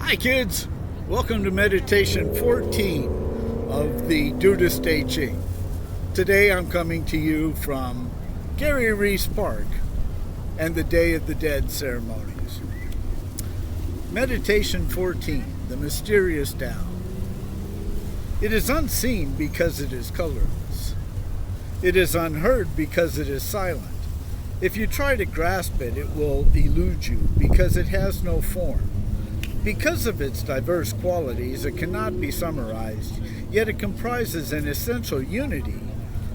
Hi kids, welcome to meditation 14 of the Dudeist Tao Te Ching. Today I'm coming to you from Gary Reese Park and the Day of the Dead ceremonies. Meditation 14, the mysterious Tao. It is unseen because it is colorless. It is unheard because it is silent. If you try to grasp it, it will elude you because it has no form. Because of its diverse qualities, it cannot be summarized, yet it comprises an essential unity.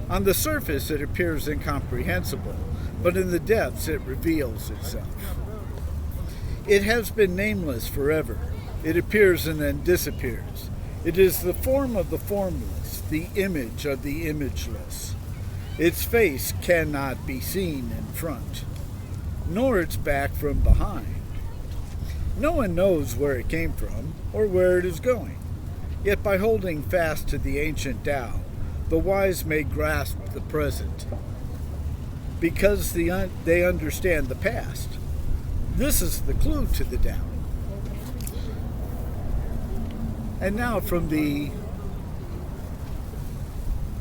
On the surface, it appears incomprehensible, but in the depths, it reveals itself. It has been nameless forever. It appears and then disappears. It is the form of the formless, the image of the imageless. Its face cannot be seen in front, nor its back from behind. No one knows where it came from or where it is going. Yet by holding fast to the ancient Tao, the wise may grasp the present because they understand the past. This is the clue to the Tao. And now from the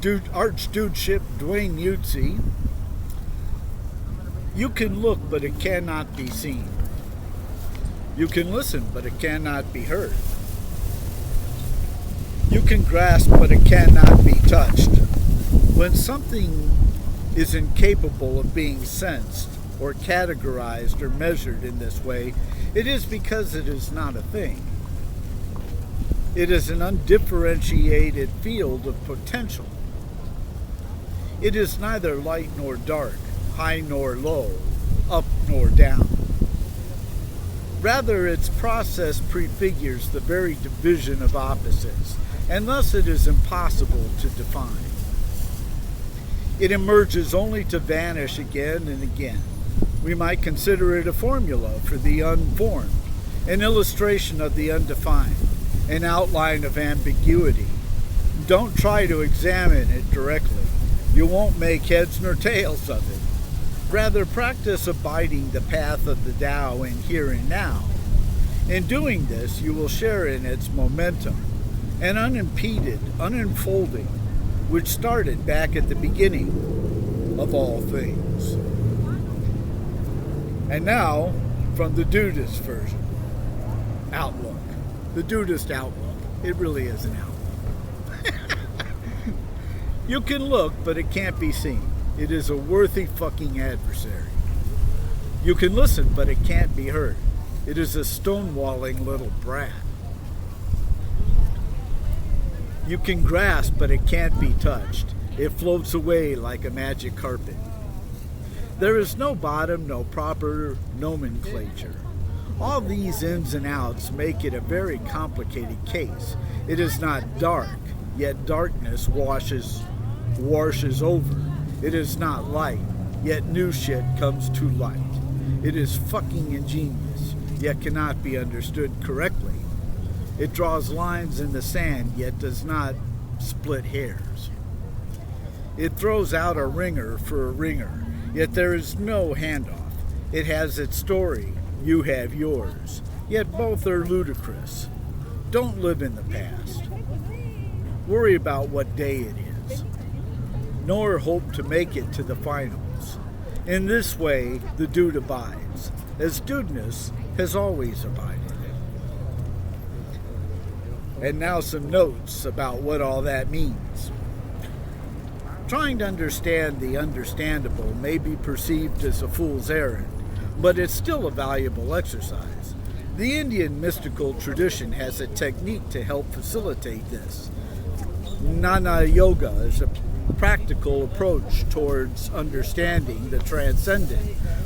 Archdudeship Dwayne Yutzi, you can look, but it cannot be seen. You can listen, but it cannot be heard. You can grasp, but it cannot be touched. When something is incapable of being sensed or categorized or measured in this way, it is because it is not a thing. It is an undifferentiated field of potential. It is neither light nor dark, high nor low, up nor down. Rather, its process prefigures the very division of opposites, and thus it is impossible to define. It emerges only to vanish again and again. We might consider it a formula for the unformed, an illustration of the undefined, an outline of ambiguity. Don't try to examine it directly. You won't make heads nor tails of it. Rather, practice abiding the path of the Tao in here and now. In doing this, you will share in its momentum, an unimpeded unfolding, which started back at the beginning of all things. And now, from the Dudeist version, Outlook. The Dudeist Outlook. It really is an outlook. You can look, but it can't be seen. It is a worthy fucking adversary. You can listen, but it can't be heard. It is a stonewalling little brat. You can grasp, but it can't be touched. It floats away like a magic carpet. There is no bottom, no proper nomenclature. All these ins and outs make it a very complicated case. It is not dark, yet darkness washes over. It is not light, yet new shit comes to light. It is fucking ingenious, yet cannot be understood correctly. It draws lines in the sand, yet does not split hairs. It throws out a ringer for a ringer, yet there is no handoff. It has its story, you have yours, yet both are ludicrous. Don't live in the past. Worry about what day it is, nor hope to make it to the finals. In this way, the dude abides, as dudeness has always abided. And now some notes about what all that means. Trying to understand the understandable may be perceived as a fool's errand, but it's still a valuable exercise. The Indian mystical tradition has a technique to help facilitate this. Jnana Yoga is a practical approach towards understanding the transcendent,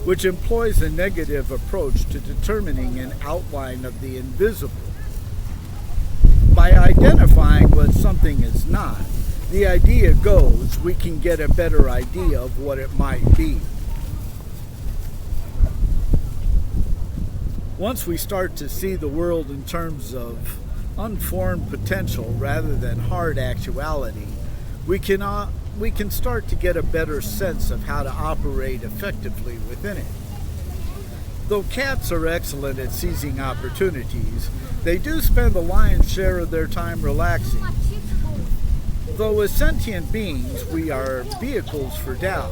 which employs a negative approach to determining an outline of the invisible. By identifying what something is not, the idea goes we can get a better idea of what it might be. Once we start to see the world in terms of unformed potential rather than hard actuality, we can start to get a better sense of how to operate effectively within it. Though cats are excellent at seizing opportunities, they do spend the lion's share of their time relaxing. Though as sentient beings, we are vehicles for Tao.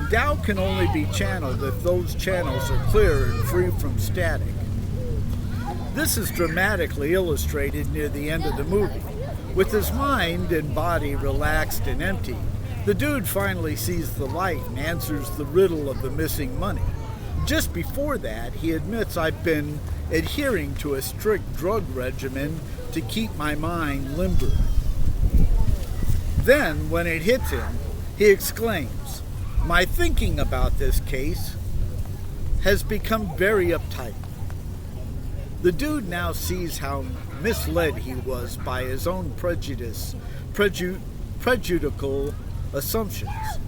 Tao can only be channeled if those channels are clear and free from static. This is dramatically illustrated near the end of the movie. With his mind and body relaxed and empty, the dude finally sees the light and answers the riddle of the missing money. Just before that, he admits, "I've been adhering to a strict drug regimen to keep my mind limber." Then, when it hits him, he exclaims, "My thinking about this case has become very uptight." The dude now sees how misled he was by his own prejudicial assumptions,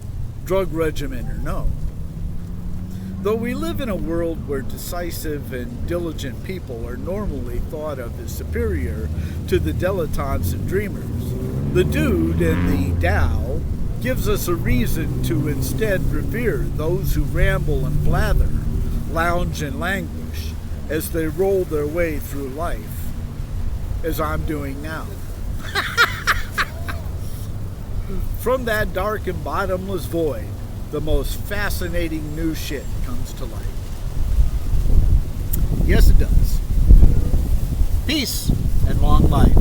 drug regimen or no. Though we live in a world where decisive and diligent people are normally thought of as superior to the dilettantes and dreamers, the dude and the Tao gives us a reason to instead revere those who ramble and blather, lounge and languish as they roll their way through life, as I'm doing now. From that dark and bottomless void, the most fascinating new shit comes to light. Yes, it does. Peace and long life.